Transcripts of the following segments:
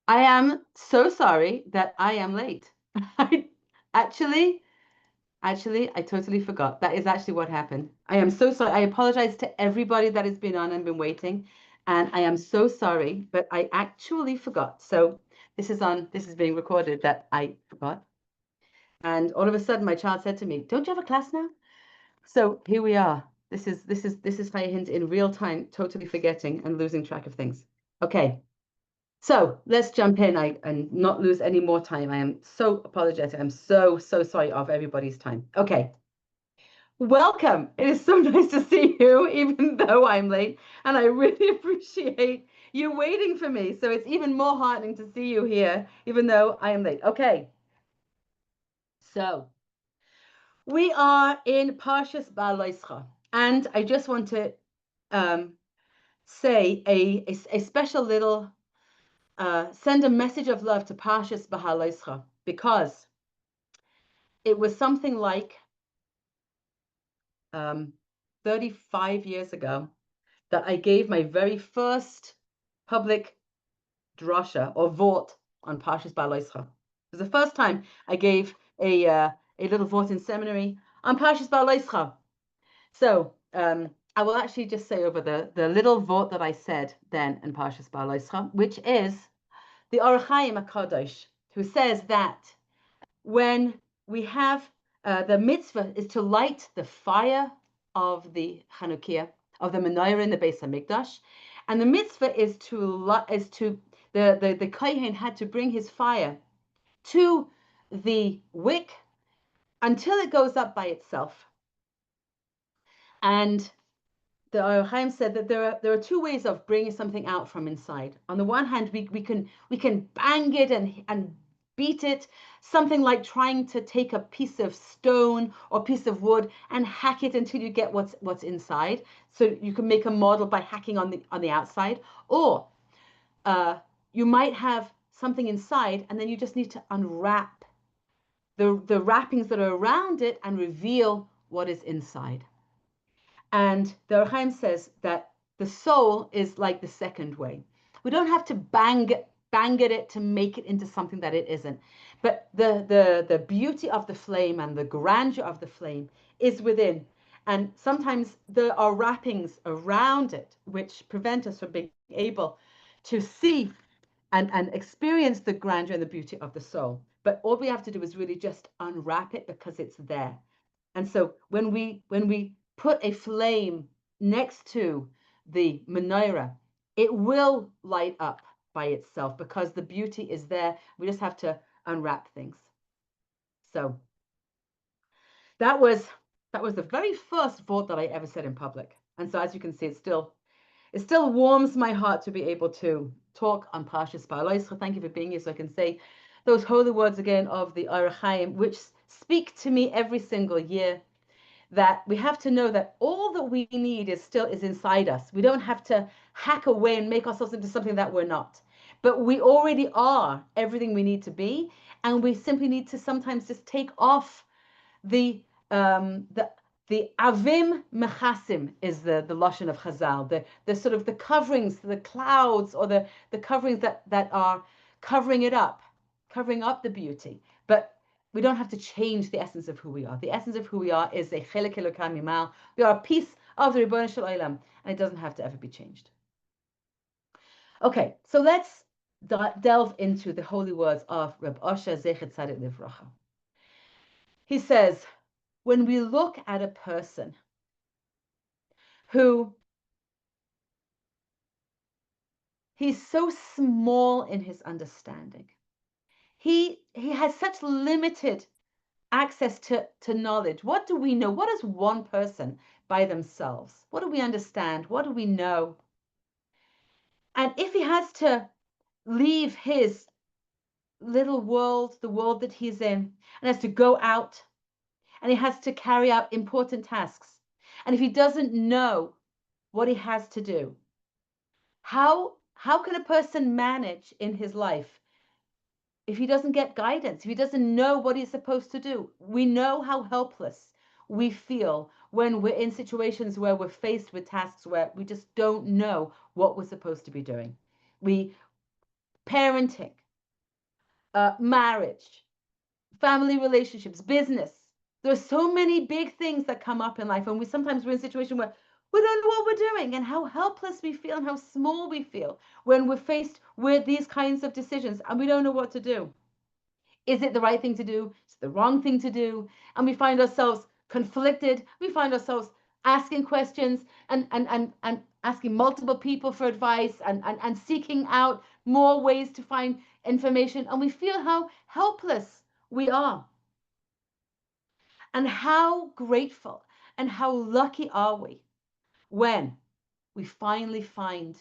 I am so sorry that I am late. I actually, I totally forgot. That is actually what happened. I am so sorry. I apologize to everybody that has been on and been waiting. And I am so sorry, but I actually forgot. So this is being recorded that I forgot. And all of a sudden my child said to me, "Don't you have a class now?" So here we are. This is Hint in real time, totally forgetting and losing track of things. Okay. So let's jump in and not lose any more time. I am so apologetic. I'm so sorry of everybody's time. Okay. Welcome. It is so nice to see you, even though I'm late. And I really appreciate you waiting for me. So it's even more heartening to see you here, even though I am late. Okay. So we are in Parshas Ba'aloischa. And I just want to say a special little send a message of love to Parshas Ba'aloischa, because it was something like 35 years ago that I gave my very first public drasha or vort on Parshas Ba'aloischa. It was the first time I gave a little vort in seminary on Parshas Ba'aloischa. So I will actually just say over the little vort that I said then in Parshas Ba'aloischa, which is the Orach Chaim HaKadosh, who says that when we have the mitzvah is to light the fire of the Chanukiah, of the menorah in the Beis Hamikdash, and the mitzvah is the kohen had to bring his fire to the wick until it goes up by itself. And the Orach Chaim said that there are two ways of bringing something out from inside. On the one hand, we can bang it and beat it, something like trying to take a piece of stone or piece of wood and hack it until you get what's inside. So you can make a model by hacking on the outside, or you might have something inside and then you just need to unwrap the wrappings that are around it and reveal what is inside. And the Orach Chaim says that the soul is like the second way. We don't have to bang at it to make it into something that it isn't. But the beauty of the flame and the grandeur of the flame is within. And sometimes there are wrappings around it which prevent us from being able to see and experience the grandeur and the beauty of the soul. But all we have to do is really just unwrap it because it's there. And so when we put a flame next to the menorah, it will light up by itself because the beauty is there. We just have to unwrap things. So that was the very first vort that I ever said in public. And so as you can see, it still warms my heart to be able to talk on Parshas Ba'aloischa. Thank you for being here so I can say those holy words again of the Orach Chaim, which speak to me every single year. That we have to know that all that we need is inside us. We don't have to hack away and make ourselves into something that we're not. But we already are everything we need to be, and we simply need to sometimes just take off the avim mechasim is the lashon of Chazal, the sort of the coverings, the clouds, or the coverings that are covering up the beauty. But we don't have to change the essence of who we are. The essence of who we are is a chelek elokah mimal. We are a piece of the Ribono Shel Olam, and it doesn't have to ever be changed. Okay, so let's delve into the holy words of Reb Osher Zecher Tzadik Livracha. He says, when we look at a person who he's so small in his understanding, he has such limited access to knowledge. What do we know? What is one person by themselves? What do we understand? What do we know? And if he has to leave his little world, the world that he's in, and has to go out, and he has to carry out important tasks, and if he doesn't know what he has to do, how can a person manage in his life if he doesn't get guidance, if he doesn't know what he's supposed to do? We know how helpless we feel when we're in situations where we're faced with tasks where we just don't know what we're supposed to be doing. Parenting, marriage, family relationships, business. There are so many big things that come up in life, and sometimes we're in a situation where we don't know what we're doing, and how helpless we feel and how small we feel when we're faced with these kinds of decisions and we don't know what to do. Is it the right thing to do? Is it the wrong thing to do? And we find ourselves conflicted. We find ourselves asking questions and asking multiple people for advice and seeking out more ways to find information. And we feel how helpless we are. And how grateful and how lucky are we when we finally find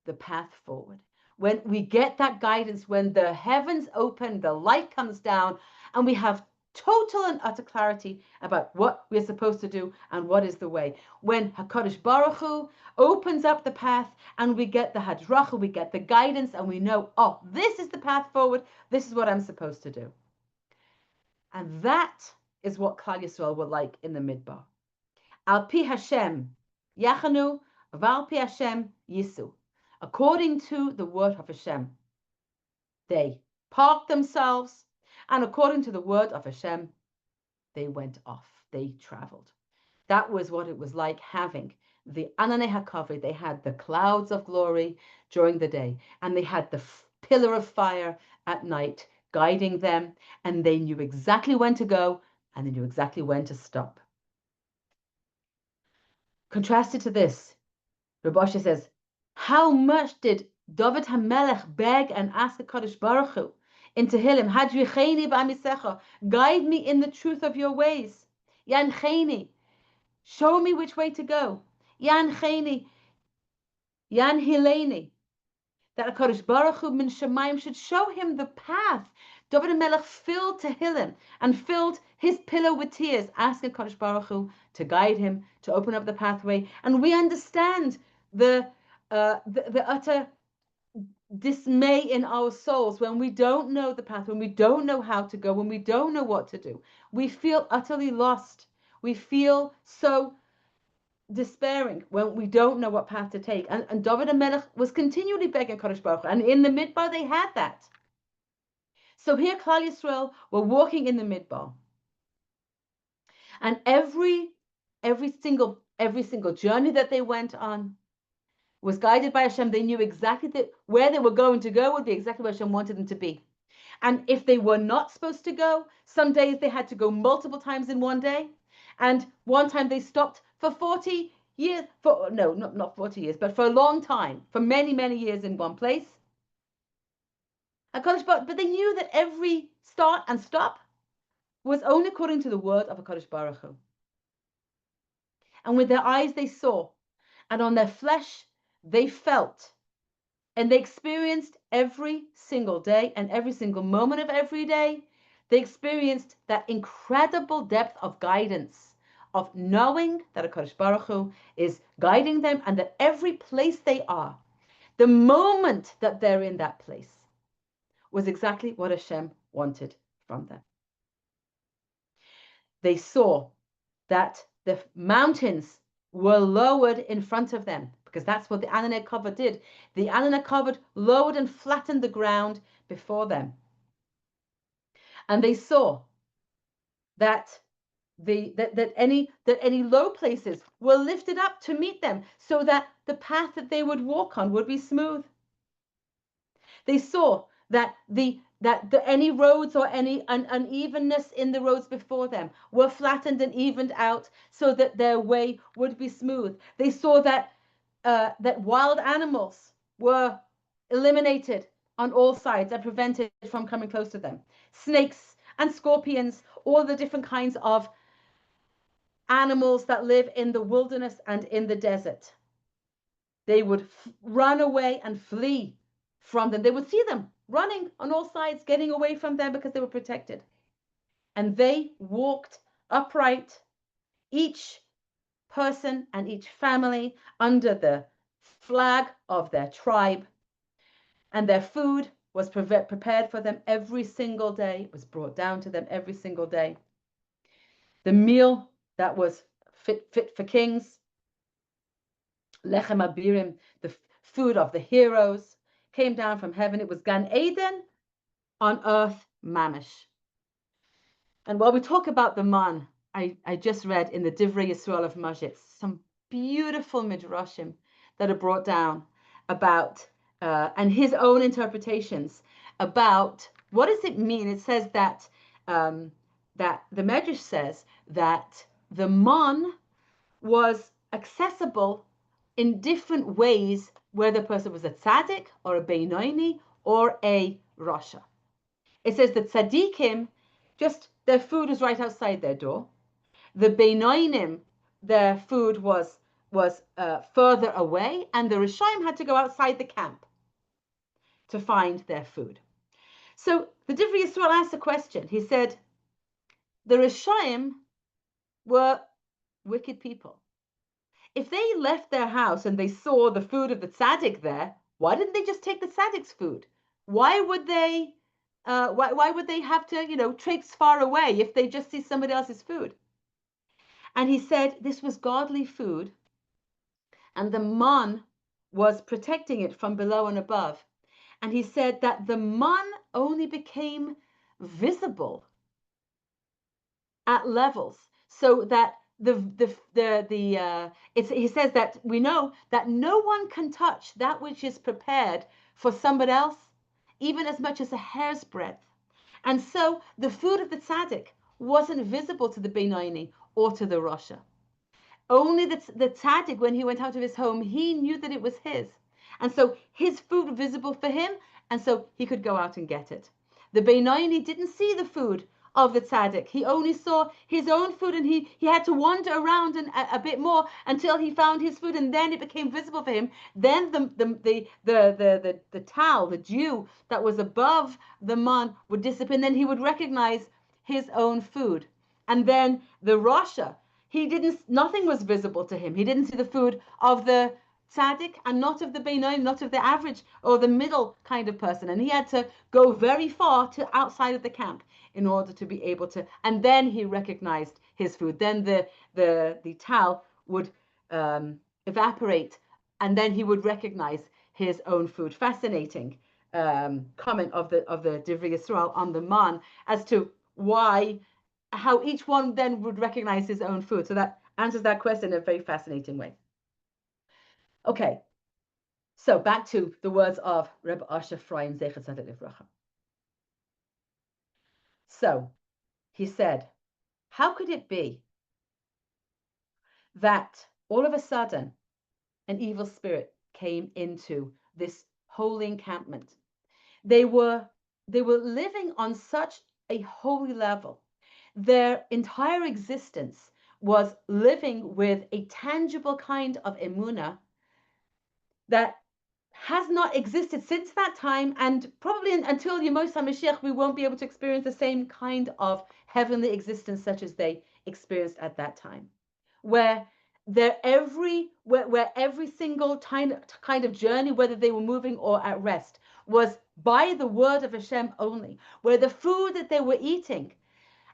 the path forward, when we get that guidance, when the heavens open, the light comes down, and we have total and utter clarity about what we're supposed to do and what is the way. When HaKadosh Baruch Hu opens up the path and we get the hadracha, we get the guidance, and we know, oh, this is the path forward, this is what I'm supposed to do. And that is what Klal Yisrael were like in the Midbar. Al pi Hashem yachanu, val pi Hashem yisu. According to the word of Hashem, they parked themselves, and according to the word of Hashem, they went off. They traveled. That was what it was like having the Ananei HaKavod. They had the clouds of glory during the day, and they had the pillar of fire at night guiding them, and they knew exactly when to go, and they knew exactly when to stop. Contrasted to this, Rav Asher says, how much did David HaMelech beg and ask HaKadosh Baruch Hu in Tehillim, Hadricheni b'amisecha, guide me in the truth of your ways. Yancheni, show me which way to go. Yancheni, Yanhileni, that HaKadosh Baruch Hu min Shemayim should show him the path. David HaMelech filled Tehillim and filled his pillow with tears, asking HaKadosh Baruch Hu to guide him, to open up the pathway. And we understand the utter dismay in our souls when we don't know the path, when we don't know how to go, when we don't know what to do. We feel utterly lost. We feel so despairing when we don't know what path to take. And David HaMelech was continually begging Kadosh Baruch Hu, and in the Midbar they had that. So here Klal Yisrael were walking in the Midbar, and every single journey that they went on was guided by Hashem. They knew exactly where they were going to go would be exactly where Hashem wanted them to be. And if they were not supposed to go, some days they had to go multiple times in one day. And one time they stopped for 40 years, not 40 years, but for a long time, for many, many years in one place. But they knew that every start and stop was only according to the word of HaKadosh Baruch Hu. And with their eyes they saw, and on their flesh they felt, and they experienced every single day and every single moment of every day. They experienced that incredible depth of guidance, of knowing that HaKadosh Baruch Hu is guiding them, and that every place they are, the moment that they're in that place, was exactly what Hashem wanted from them. They saw that the mountains were lowered in front of them, because that's what the Ananei HaKavod did. The Ananei HaKavod lowered and flattened the ground before them. And they saw that any low places were lifted up to meet them, so that the path that they would walk on would be smooth. They saw that any roads or any unevenness in the roads before them were flattened and evened out, so that their way would be smooth. They saw that wild animals were eliminated on all sides and prevented from coming close to them. Snakes and scorpions, all the different kinds of animals that live in the wilderness and in the desert. They would run away and flee from them. They would see them running on all sides, getting away from them because they were protected. And they walked upright, each person and each family under the flag of their tribe. And their food was prepared for them every single day. It was brought down to them every single day. The meal that was fit for kings, lechem abirim, the food of the heroes, came down from heaven. It was Gan Eden on earth mamish. And while we talk about the man, I just read in the Divrei Yisrael of Majid some beautiful midrashim that are brought down about and his own interpretations about what does it mean. It says that that the Medrash says that the man was accessible in different ways, whether the person was a tzaddik or a beinoini or a rasha. It says that tzaddikim, just their food was right outside their door. The beinoinim, their food was further away, and the rishaim had to go outside the camp to find their food. So the Divrei Yisrael asked a question. He said, the rishaim were wicked people. If they left their house and they saw the food of the tzaddik there, why didn't they just take the tzaddik's food? Why would they? Why would they have to, traipse far away if they just see somebody else's food? And he said this was godly food, and the man was protecting it from below and above. And he said that the man only became visible at levels so that he says that we know that no one can touch that which is prepared for somebody else, even as much as a hair's breadth. And so the food of the tzaddik wasn't visible to the beinoini or to the rasha. Only the tzaddik, when he went out of his home, he knew that it was his. And so his food was visible for him, and so he could go out and get it. The beinoini didn't see the food of the tzaddik. He only saw his own food, and he had to wander around a bit more until he found his food, and then it became visible for him. Then the tal, the dew that was above the man would disappear, and then he would recognize his own food. And then the rasha, nothing was visible to him. He didn't see the food of the tzaddik and not of the beinoim, not of the average or the middle kind of person. And he had to go very far to outside of the camp in order to be able to, and then he recognized his food. Then the tal would evaporate, and then he would recognize his own food. Fascinating comment of the Divrei Yisrael on the man as to how each one then would recognize his own food. So that answers that question in a very fascinating way. Okay, so back to the words of Rebbe Asher Frein Zecher Tzaddik Livracha. So he said, how could it be that all of a sudden an evil spirit came into this holy encampment? They were living on such a holy level. Their entire existence was living with a tangible kind of emunah that has not existed since that time, and probably until Yemos HaMashiach we won't be able to experience the same kind of heavenly existence such as they experienced at that time, where every single kind of journey, whether they were moving or at rest, was by the word of Hashem only, where the food that they were eating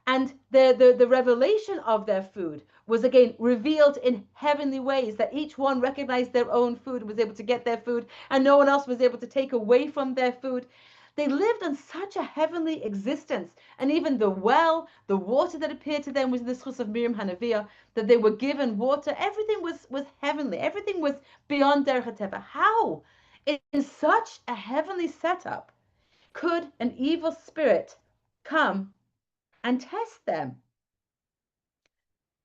and the revelation of their food was again revealed in heavenly ways, that each one recognized their own food, was able to get their food, and no one else was able to take away from their food. They lived on such a heavenly existence. And even the water that appeared to them was the schus of Miriam Hanaviah, that they were given water. Everything was heavenly. Everything was beyond derech hateva. How, in such a heavenly setup, could an evil spirit come and test them?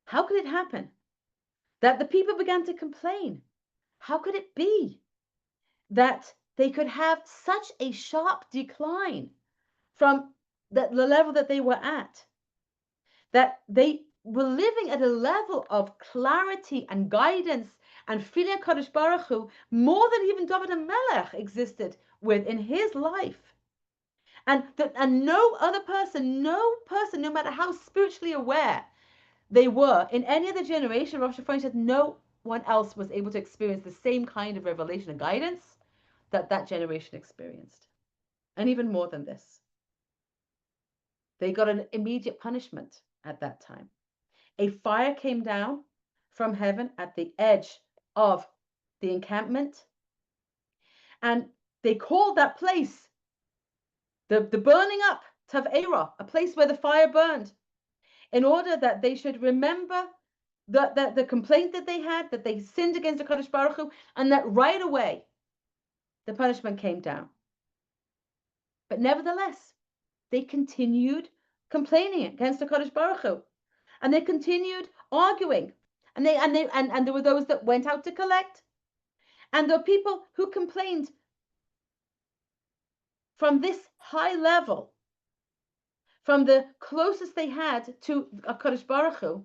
How could it happen that the people began to complain? How could it be that they could have such a sharp decline from the level that they were at? That they were living at a level of clarity and guidance and feeling Kadosh Baruch Hu more than even David HaMelech existed with in his life. And no other person, no matter how spiritually aware they were in any other generation, Rosh Hashanah said no one else was able to experience the same kind of revelation and guidance that generation experienced. And even more than this, they got an immediate punishment at that time. A fire came down from heaven at the edge of the encampment, and they called that place the burning up, Tav'era, a place where the fire burned, in order that they should remember the complaint that they had, that they sinned against the Kadosh Baruch Hu, and that right away the punishment came down. But nevertheless, they continued complaining against the Kadosh Baruch Hu, and they continued arguing, and there were those that went out to collect, and there were people who complained from this high level, from the closest they had to HaKadosh Baruch Hu.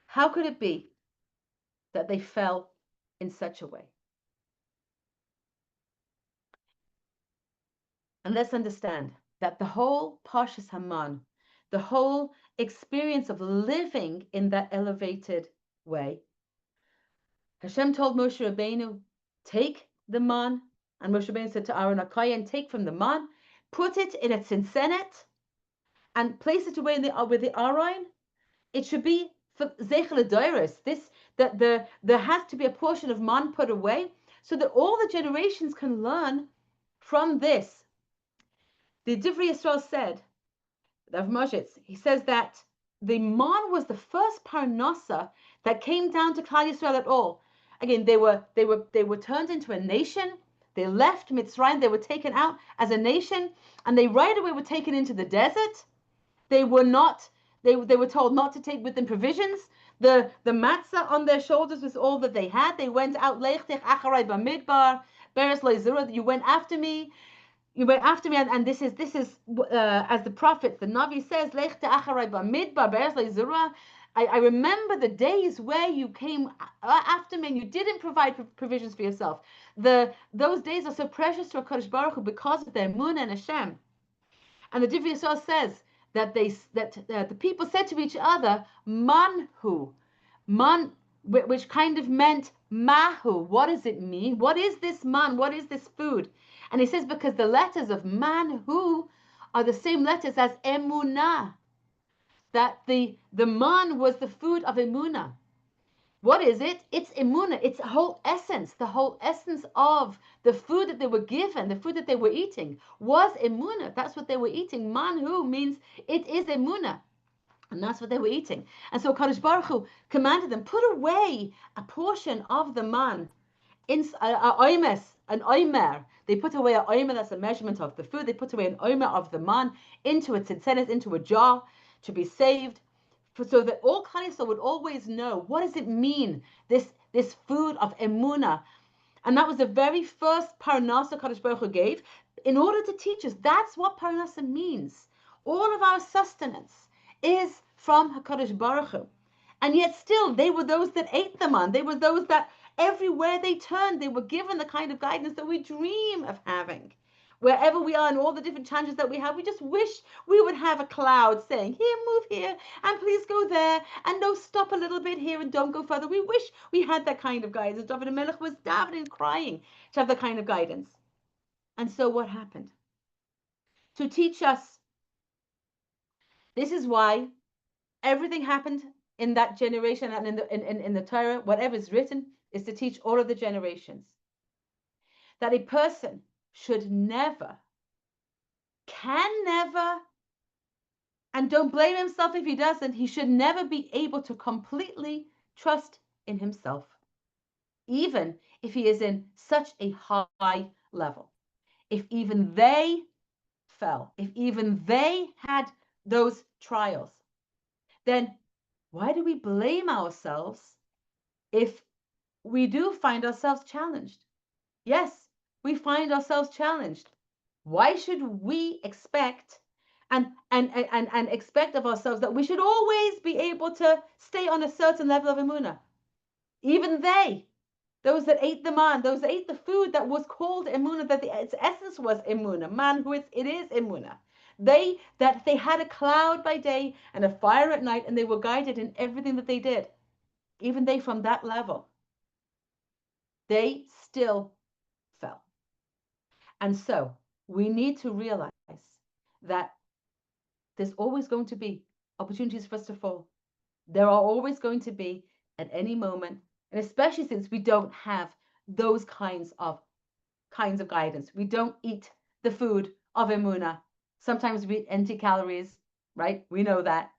How could it be that they fell in such a way? And let's understand that the whole Parshas Haman, the whole experience of living in that elevated way, Hashem told Moshe Rabbeinu, take the man, and Moshe Rabbeinu said to Aaron HaKohen, take from the man, put it in a tzinsenet, and place it away with the Aron. It should be for Zeichel Adoros. There has to be a portion of man put away so that all the generations can learn from this. The Divrei Yisrael said, Rav Moshe, he says that the man was the first parnasa that came down to Klal Yisrael at all. Again, they were turned into a nation. They left Mitzrayim. They were taken out as a nation, and they right away were taken into the desert. They were not. They were told not to take with them provisions. The matzah on their shoulders was all that they had. They went out. Leichtech acharai b'midbar, beres leizura. You went after me. You went after me, and this is as the prophet, the Navi says, Leichtech acharai b'midbar, beres leizura. I remember the days where you came after me and you didn't provide provisions for yourself. Those days are so precious to HaKadosh Baruch Hu because of their emunah and Hashem. And the Divrei Yisrael says that the people said to each other, manhu, man, which kind of meant mahu. What does it mean? What is this man? What is this food? And he says because the letters of manhu are the same letters as emunah. That the man was the food of emunah. What is it? It's emunah. It's the whole essence of the food that they were given, the food that they were eating was emunah. That's what they were eating. Manhu means it is emunah. And that's what they were eating. And so Kadosh Baruch Hu commanded them, put away a portion of the man, in an oimer. They put away an oimer, that's a measurement of the food. They put away an oimer of the man into a tzitzenet, into a jar, to be saved, so that all Klal Yisrael would always know, what does it mean, this food of emunah? And that was the very first parnasa Kadosh Baruch Hu gave in order to teach us. That's what parnasa means. All of our sustenance is from HaKadosh Baruch Hu. And yet still, they were those that ate the man. They were those that everywhere they turned, they were given the kind of guidance that we dream of having. Wherever we are and all the different challenges that we have, we just wish we would have a cloud saying, here, move here, and please go there, and no, stop a little bit here and don't go further. We wish we had that kind of guidance. David Melech was davening, crying to have that kind of guidance. And so what happened? To teach us, this is why everything happened in that generation and in the Torah, whatever is written, is to teach all of the generations. That a person should never, can never, and don't blame himself if he doesn't, he should never be able to completely trust in himself, even if he is in such a high level. If even they fell, if even they had those trials, then why do we blame ourselves if we do find ourselves challenged? Yes, we find ourselves challenged. Why should we expect and expect of ourselves that we should always be able to stay on a certain level of emunah? Even those that ate the man, those that ate the food that was called emunah, that its essence was emunah, man, who it is emunah. They had a cloud by day and a fire at night, and they were guided in everything that they did. Even they from that level, they still fell. And so we need to realize that there's always going to be opportunities for us to fall. There are always going to be at any moment, and especially since we don't have those kinds of guidance. We don't eat the food of emunah. Sometimes we empty calories, right? We know that.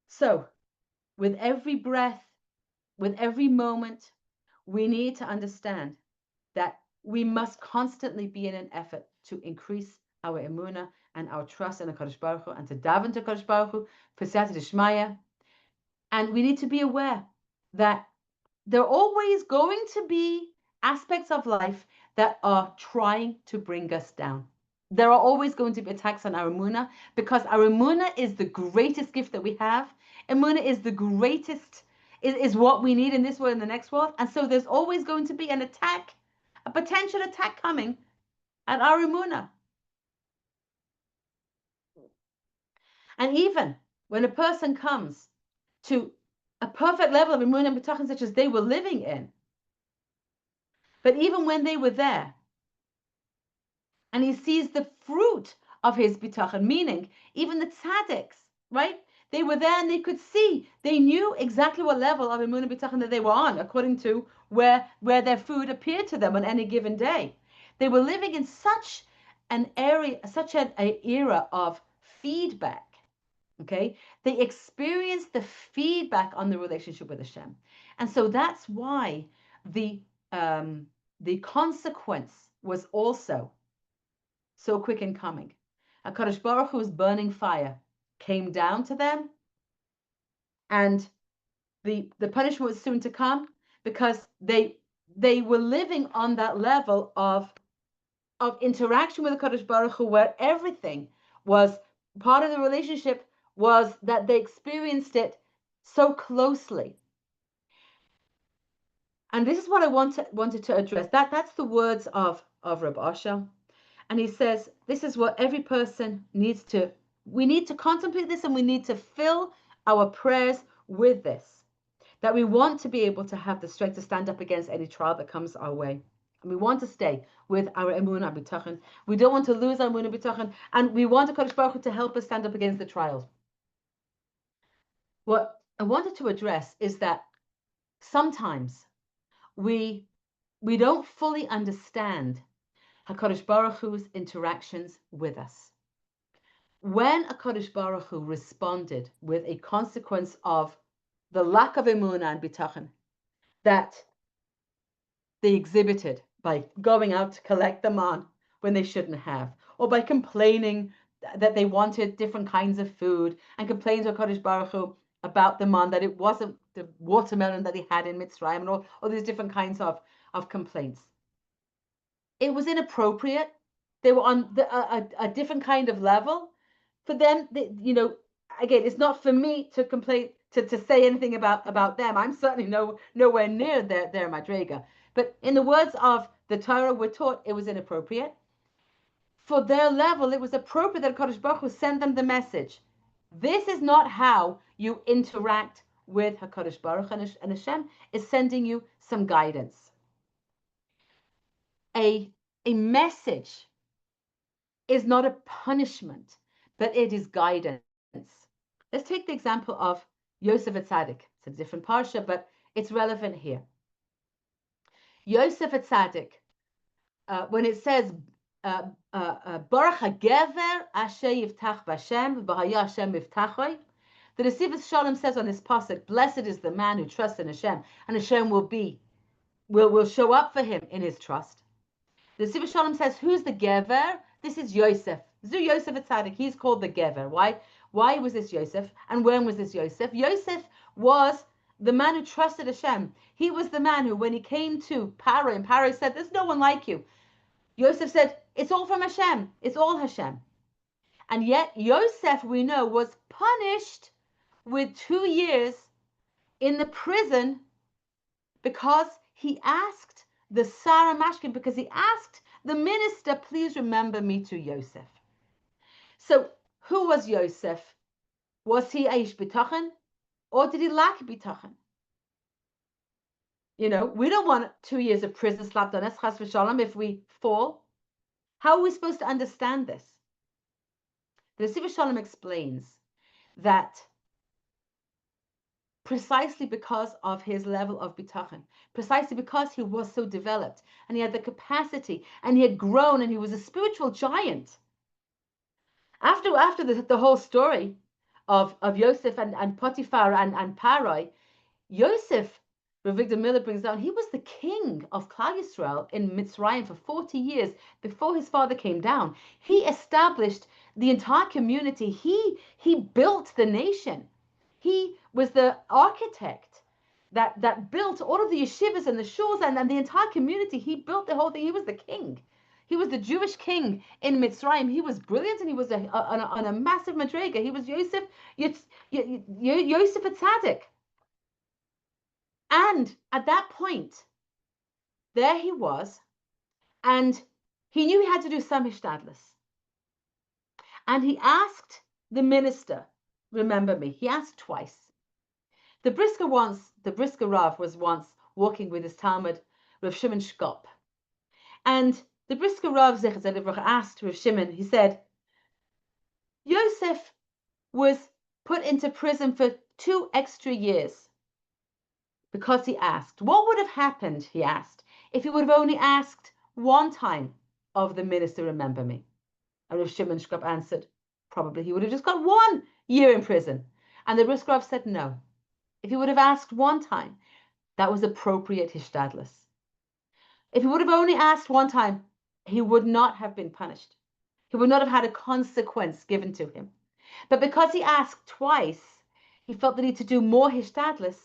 So with every breath, with every moment, we need to understand that we must constantly be in an effort to increase our emunah and our trust in the Kadosh Baruch Hu and to daven to Kadosh Baruch Hu for Siyata D'Shmaya. And we need to be aware that there are always going to be aspects of life that are trying to bring us down. There are always going to be attacks on our emunah because our emunah is the greatest gift that we have. Emunah is the greatest, is what we need in this world and the next world. And so there's always going to be an attack, a potential attack coming at our emunah. And even when a person comes to a perfect level of emunah and bitachon such as they were living in, but even when they were there, and he sees the fruit of his bitachon, meaning even the tzaddiks, right? They were there and they could see, they knew exactly what level of emunah bitachon that they were on, according to where their food appeared to them on any given day. They were living in such an area, such an era of feedback. Okay, they experienced the feedback on the relationship with Hashem, and so that's why the consequence was also so quick in coming. HaKadosh Baruch Hu's burning fire came down to them, and the punishment was soon to come because they were living on that level of interaction with the HaKadosh Baruch Hu, where everything was part of the relationship, was that they experienced it so closely. And this is what I wanted to address. That's the words of Reb Asher. And he says, this is what every person needs to, we need to contemplate this, and we need to fill our prayers with this, that we want to be able to have the strength to stand up against any trial that comes our way. And we want to stay with our emunah bitachon. We don't want to lose our emunah bitachon, and we want HaKadosh Baruch Hu to help us stand up against the trials. What I wanted to address is that sometimes we don't fully understand HaKadosh Baruch Hu's interactions with us. When HaKadosh Baruch Hu responded with a consequence of the lack of emunah and bitachon that they exhibited by going out to collect the man when they shouldn't have, or by complaining that they wanted different kinds of food, and complaining to HaKadosh Baruch Hu about the man, that it wasn't the watermelon that he had in Mitzrayim, and all these different kinds of complaints. It was inappropriate. They were on a different kind of level. For them, again, it's not for me to complain, to say anything about them. I'm certainly nowhere near their madrega. But in the words of the Torah, we're taught it was inappropriate. For their level, it was appropriate that Kadosh Baruch Hu send them the message. This is not how you interact with HaKadosh Baruch Hu, and Hashem is sending you some guidance. A message is not a punishment, but it is guidance. Let's take the example of Yosef Atzadik. It's a different parsha, but it's relevant here. Yosef Atzadik, when it says Baruch HaGever Asher Yiftach B'Hashem V'Haya Hashem Miftachoi, the Nesivos Shalom says on this pasuk, blessed is the man who trusts in Hashem, and Hashem will show up for him in his trust. The Nesivos Shalom says, who's the Gever? This is Yosef. Zu Yosef Atzadik. He's called the Gever. Why was this Yosef? And when was this Yosef? Yosef was the man who trusted Hashem. He was the man who, when he came to Paro, and Paro said, there's no one like you, Yosef said, it's all from Hashem. It's all Hashem. And yet Yosef, we know, was punished with 2 years in the prison because he asked the Sarah Mashkin, because he asked the minister, please remember me to Yosef. So who was Yosef? Was he Aish Bitachon, or did he lack Bitachon? We don't want 2 years of prison slapped on us, chas v'shalom, if we fall. How are we supposed to understand this? The Nesivos Shalom explains that precisely because of his level of bitachon, precisely because he was so developed, and he had the capacity, and he had grown, and he was a spiritual giant. After the whole story of Yosef and Potiphar and Parai, Yosef, Victor Miller brings down, he was the king of Klal Yisrael in Mitzrayim for 40 years before his father came down. He established the entire community. He built the nation. He was the architect that built all of the yeshivas and the shuls and the entire community. He built the whole thing. He was the king. He was the Jewish king in Mitzrayim. He was brilliant and he was on a massive madrega. He was Yosef Tzaddik. And at that point, there he was, and he knew he had to do some hishtadlus. And he asked the minister, remember me, he asked twice. The Brisker Rav was once walking with his Talmud, Rav Shimon Shkop. And the Brisker Rav asked Rav Shimon, he said, Yosef was put into prison for 2 extra years because he asked. What would have happened, he asked, if he would have only asked one time of the minister, remember me? And Rav Shimon Shkop answered, probably he would have just got 1 year in prison. And the Brisker Rav said, no. If he would have asked one time, that was appropriate hishtadlus. If he would have only asked one time, he would not have been punished. He would not have had a consequence given to him. But because he asked twice, he felt the need to do more hishtadlus.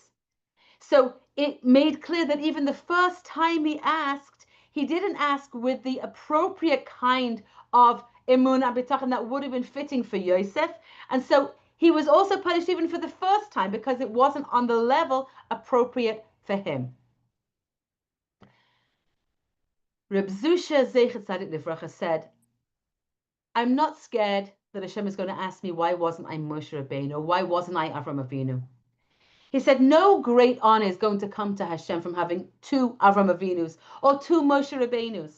So it made clear that even the first time he asked, he didn't ask with the appropriate kind of emunah b'tachon that would have been fitting for Yosef. And so he was also punished even for the first time because it wasn't on the level appropriate for him. Reb Zusha Zeichet Tzadik Livracha said, I'm not scared that Hashem is going to ask me why wasn't I Moshe Rabbeinu or why wasn't I Avram Avinu. He said, no great honor is going to come to Hashem from having 2 Avram Avinus or 2 Moshe Rabbeinus.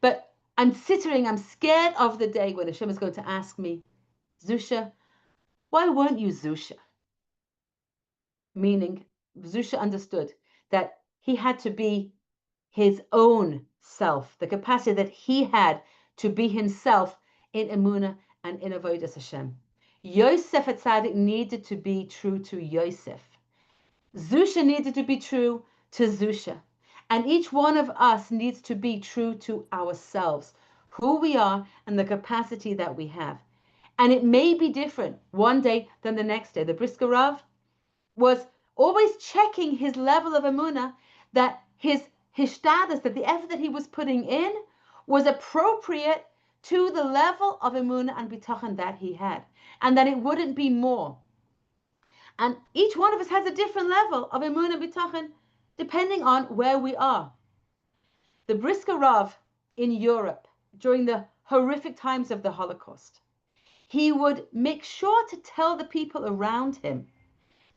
But I'm scared of the day when Hashem is going to ask me, Zusha, why weren't you Zusha? Meaning, Zusha understood that he had to be his own self, the capacity that he had to be himself in Emunah and in Avodas Hashem. Yosef Tzaddik needed to be true to Yosef. Zusha needed to be true to Zusha. And each one of us needs to be true to ourselves, who we are and the capacity that we have. And it may be different one day than the next day. The Brisker Rav was always checking his level of emunah, that his status, that the effort that he was putting in was appropriate to the level of emunah and bitachon that he had, and that it wouldn't be more. And each one of us has a different level of emunah and bitachon depending on where we are. The Brisker Rav in Europe during the horrific times of the Holocaust, he would make sure to tell the people around him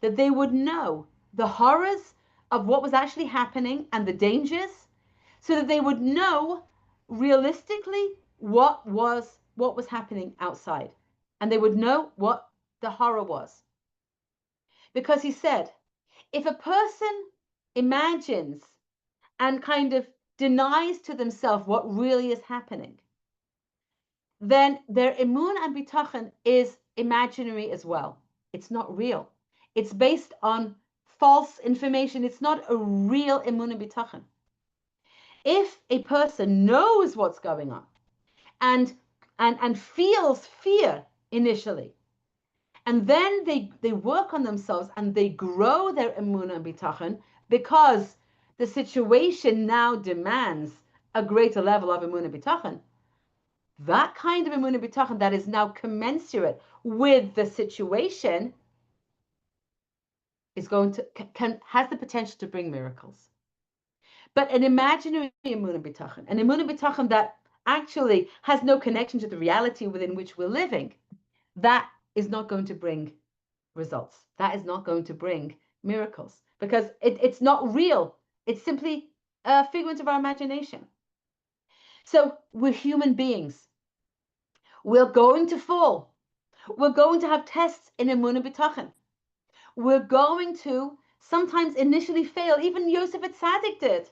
that they would know the horrors of what was actually happening and the dangers, so that they would know realistically what was happening outside, and they would know what the horror was. Because he said, if a person imagines and kind of denies to themselves what really is happening, then their emun and bitachon is imaginary as well. It's not real. It's based on false information. It's not a real emun and bitachon. If a person knows what's going on and feels fear initially, and then they work on themselves and they grow their emunah and bitachon because the situation now demands a greater level of emunah and bitachon, that kind of emunah and bitachon that is now commensurate with the situation is going to has the potential to bring miracles. But an imaginary emunah and bitachon, an emunah and bitachon that actually has no connection to the reality within which we're living, that is not going to bring results. That is not going to bring miracles, because it's not real. It's simply a figment of our imagination. So we're human beings. We're going to fall. We're going to have tests in emunah bitachon. We're going to sometimes initially fail. Even Yosef Tzaddik did.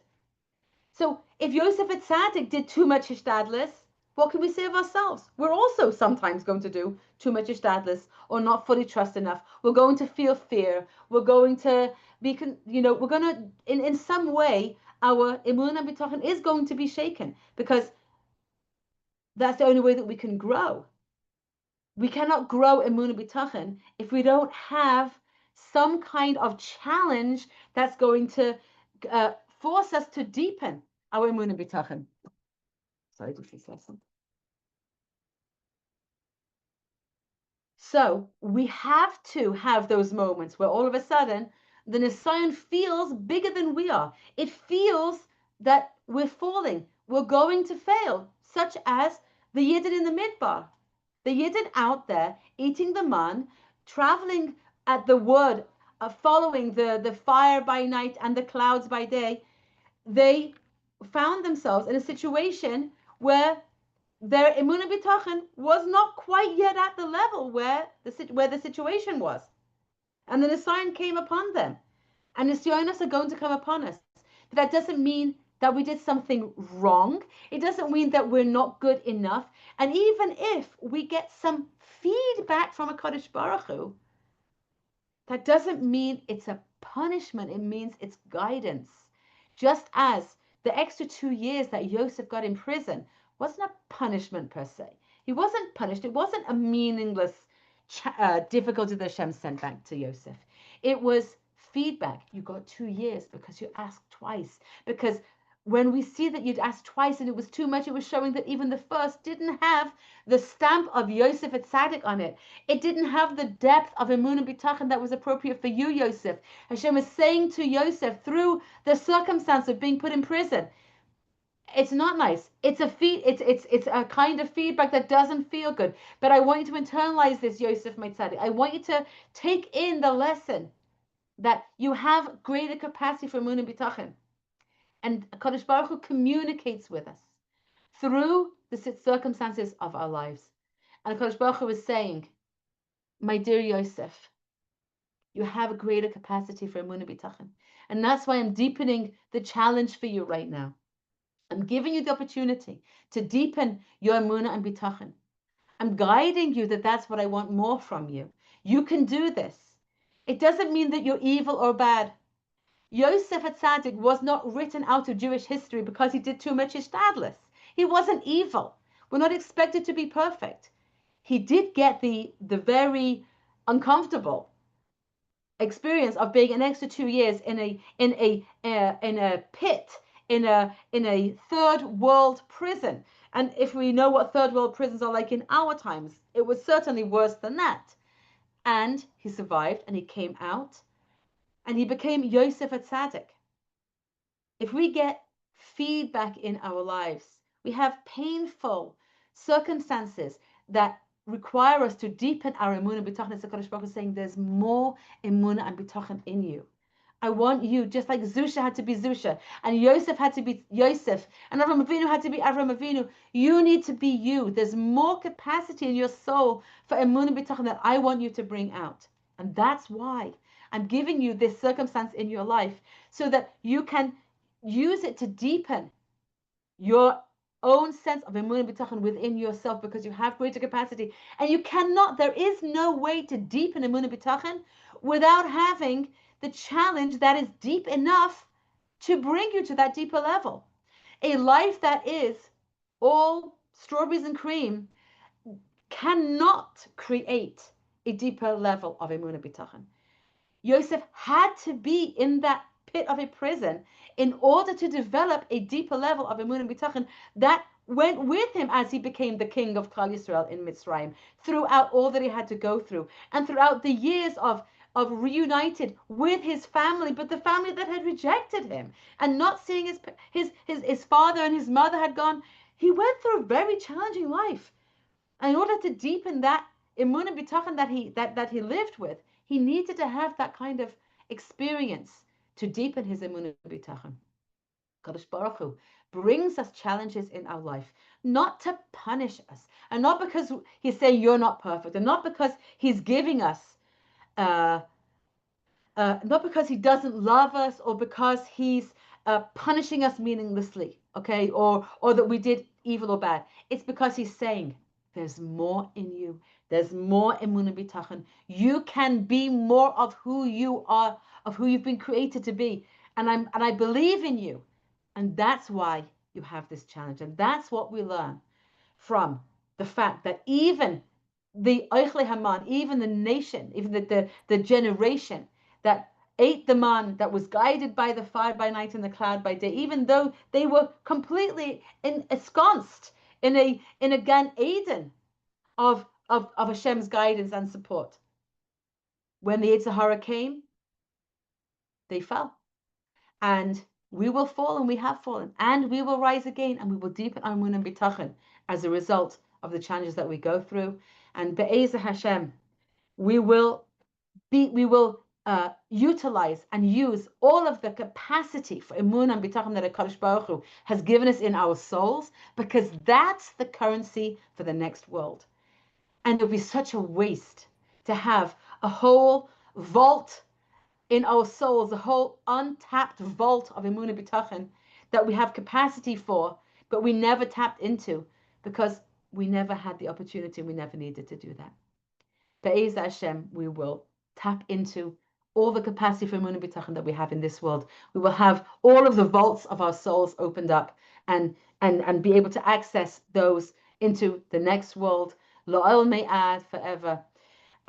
So if Yosef Tzaddik did too much hishtadlus, What can we say of ourselves? We're also sometimes going to do too much ishtadlis or not fully trust enough. We're going to feel fear. We're going to be, we're going to, in some way, our imun and bitachon is going to be shaken because that's the only way that we can grow. We cannot grow imun and bitachon if we don't have some kind of challenge that's going to force us to deepen our imun and bitachon. Sorry, this is lesson. So we have to have those moments where all of a sudden the Nisayon feels bigger than we are. It feels that we're falling, we're going to fail, such as the Yidden in the Midbar. The Yidden out there eating the man, traveling at the word, following the fire by night and the clouds by day. They found themselves in a situation where their emunah bitachon was not quite yet at the level where the situation was, and then a sign came upon them, and nisyonos are going to come upon us. But that doesn't mean that we did something wrong. It doesn't mean that we're not good enough. And even if we get some feedback from a Kodesh Baruch Hu, that doesn't mean it's a punishment. It means it's guidance. Just as the extra 2 years that Yosef got in prison wasn't a punishment per se. He wasn't punished. It wasn't a meaningless difficulty that Hashem sent back to Yosef. It was feedback. You got 2 years because you asked twice. Because when we see that you'd asked twice and it was too much, it was showing that even the first didn't have the stamp of Yosef at Tzaddik on it. It didn't have the depth of emunah bitachon that was appropriate for you, Yosef. Hashem is saying to Yosef through the circumstance of being put in prison, it's not nice. It's a kind of feedback that doesn't feel good. But I want you to internalize this, Yosef, my tzaddik. I want you to take in the lesson that you have greater capacity for emunah bitachon. And Kadosh Baruch Hu communicates with us through the circumstances of our lives. And Kadosh Baruch Hu is saying, my dear Yosef, you have a greater capacity for emunah bitachon. And that's why I'm deepening the challenge for you right now. I'm giving you the opportunity to deepen your emunah and bitachon. I'm guiding you that that's what I want more from you. You can do this. It doesn't mean that you're evil or bad. Yosef HaTzadik was not written out of Jewish history because he did too much ishtadlis. He wasn't evil. We're not expected to be perfect. He did get the very uncomfortable experience of being an extra 2 years in a pit, in a third world prison. And if we know what third world prisons are like in our times, it was certainly worse than that. And he survived and he came out and he became Yosef HaTzadik. If we get feedback in our lives, we have painful circumstances that require us to deepen our emunah bitachon. As the Kodesh Baruch Hu is saying, there's more emunah and bitachon in you. I want you, just like Zusha had to be Zusha, and Yosef had to be Yosef, and Avram Avinu had to be Avram Avinu. You need to be you. There's more capacity in your soul for emunah bitachon that I want you to bring out, and that's why I'm giving you this circumstance in your life so that you can use it to deepen your own sense of emunah bitachon within yourself, because you have greater capacity. And you cannot, there is no way to deepen emunah bitachon without having the challenge that is deep enough to bring you to that deeper level. A life that is all strawberries and cream cannot create a deeper level of emunah bitachon. Yosef had to be in that pit of a prison in order to develop a deeper level of emunah bitachon that went with him as he became the king of Klal Yisrael in Mitzrayim, throughout all that he had to go through, and throughout the years of reunited with his family, but the family that had rejected him and not seeing his father and his mother had gone. He went through a very challenging life. And in order to deepen that emunah bitachon that he lived with, he needed to have that kind of experience to deepen his emunah bitachon. Kadosh Baruch Hu brings us challenges in our life, not to punish us, and not because he's saying you're not perfect, and not because he's giving us, not because he doesn't love us, or because he's punishing us meaninglessly, okay, or that we did evil or bad. It's because he's saying there's more in you. There's more emunah bitachon. You can be more of who you are, of who you've been created to be, and I believe in you, and that's why you have this challenge, and that's what we learn from the fact that even the Eichle Haman, even the nation, even the generation that ate the man, that was guided by the fire by night and the cloud by day, even though they were completely ensconced in a Gan Eden of Hashem's guidance and support. When the Yetzer Hara came, they fell. And we will fall, and we have fallen, and we will rise again, and we will deepen our emunah and bitachon as a result of the challenges that we go through. And be'ezer Hashem, we will utilize and use all of the capacity for emunah and bitachon that HaKadosh Baruch Hu has given us in our souls, because that's the currency for the next world. And it would be such a waste to have a whole vault in our souls, a whole untapped vault of emunah bitachon that we have capacity for, but we never tapped into because we never had the opportunity and we never needed to do that. Be'ezer Hashem, we will tap into all the capacity for emunah bitachon that we have in this world. We will have all of the vaults of our souls opened up and be able to access those into the next world, La'ol Me'ad, forever.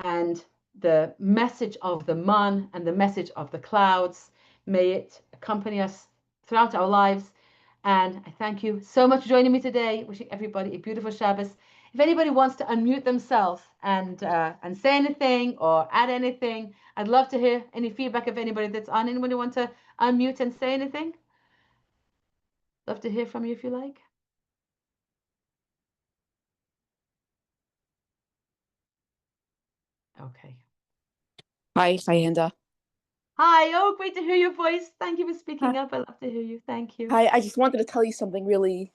And the message of the man and the message of the clouds, may it accompany us throughout our lives. And I thank you so much for joining me today. Wishing everybody a beautiful Shabbos. If anybody wants to unmute themselves and say anything or add anything, I'd love to hear any feedback of anybody that's on. Anybody want to unmute and say anything? Love to hear from you if you like. Okay. Hi, Hinda. Hi. Oh, great to hear your voice. Thank you for speaking up. I love to hear you. Thank you. Hi, I just wanted to tell you something really,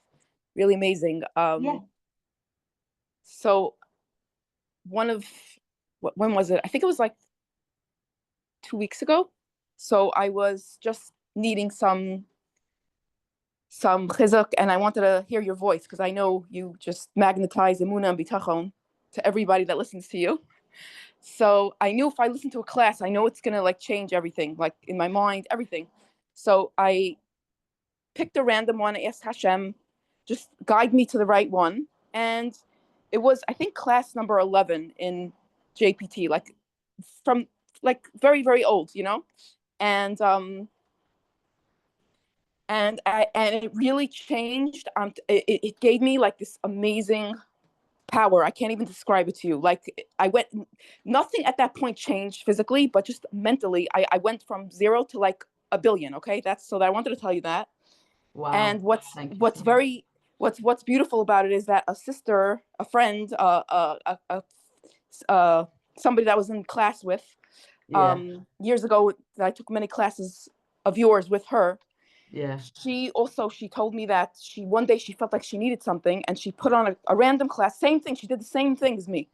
really amazing. Yeah. So when was it? I think it was like 2 weeks ago. So I was just needing some chizuk, and I wanted to hear your voice because I know you just magnetize emunah and bitachon to everybody that listens to you. So I knew if I listen to a class, I know it's gonna like change everything, like in my mind, everything. So I picked a random one, asked Hashem, just guide me to the right one. And it was, I think, class number 11 in JPT, like from like very, very old, you know? And it really changed. It gave me like this amazing power. I can't even describe it to you. Like nothing at that point changed physically, but just mentally, I went from 0 to like 1 billion. Okay, so that I wanted to tell you that. Wow. And what's beautiful about it is that a sister, a friend, somebody that I was in class with, years ago, that I took many classes of yours with her. Yeah. She told me that one day she felt like she needed something, and she put on a random class, same thing. She did the same thing as me,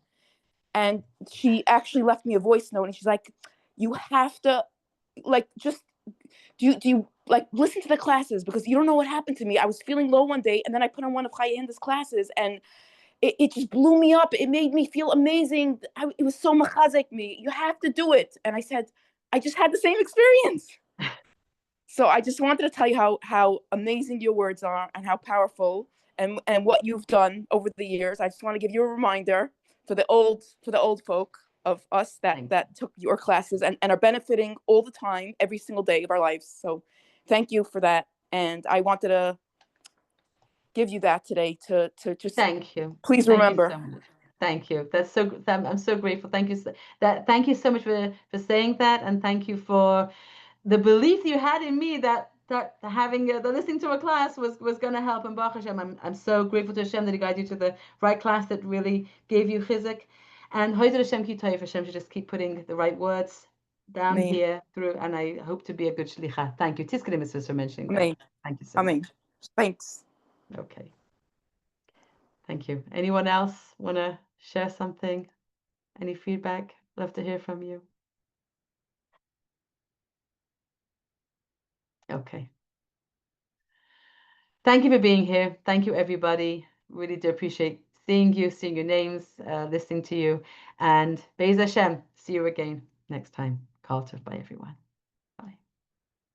and she actually left me a voice note, and she's like, "You have to, like, just do you like listen to the classes, because you don't know what happened to me. I was feeling low one day, and then I put on one of Chayenda's classes, and it just blew me up. It made me feel amazing. It was so machazek me. You have to do it." And I said, I just had the same experience. So I just wanted to tell you how amazing your words are and how powerful and what you've done over the years. I just want to give you a reminder for the old folk of us that took your classes and are benefiting all the time, every single day of our lives. So thank you for that. And I wanted to give you that today to just thank you. Please remember. Thank you so much. Thank you. I'm so grateful. Thank you so much for saying that, and thank you for the belief you had in me that having the listening to a class was going to help. And Baruch Hashem, I'm so grateful to Hashem that He guided you to the right class that really gave you chizuk. And Hoyzer Hashem ki toiv, Hashem should just keep putting the right words down here through, and I hope to be a good shlicha. Thank you. Tiskele mitzvahs for mentioning that. Thank you so much. Thanks. Okay. Thank you. Anyone else want to share something? Any feedback? Love to hear from you. Okay. Thank you for being here. Thank you, everybody. Really do appreciate seeing you, seeing your names, listening to you. And Be'ez Hashem, see you again next time. Carter, bye, everyone.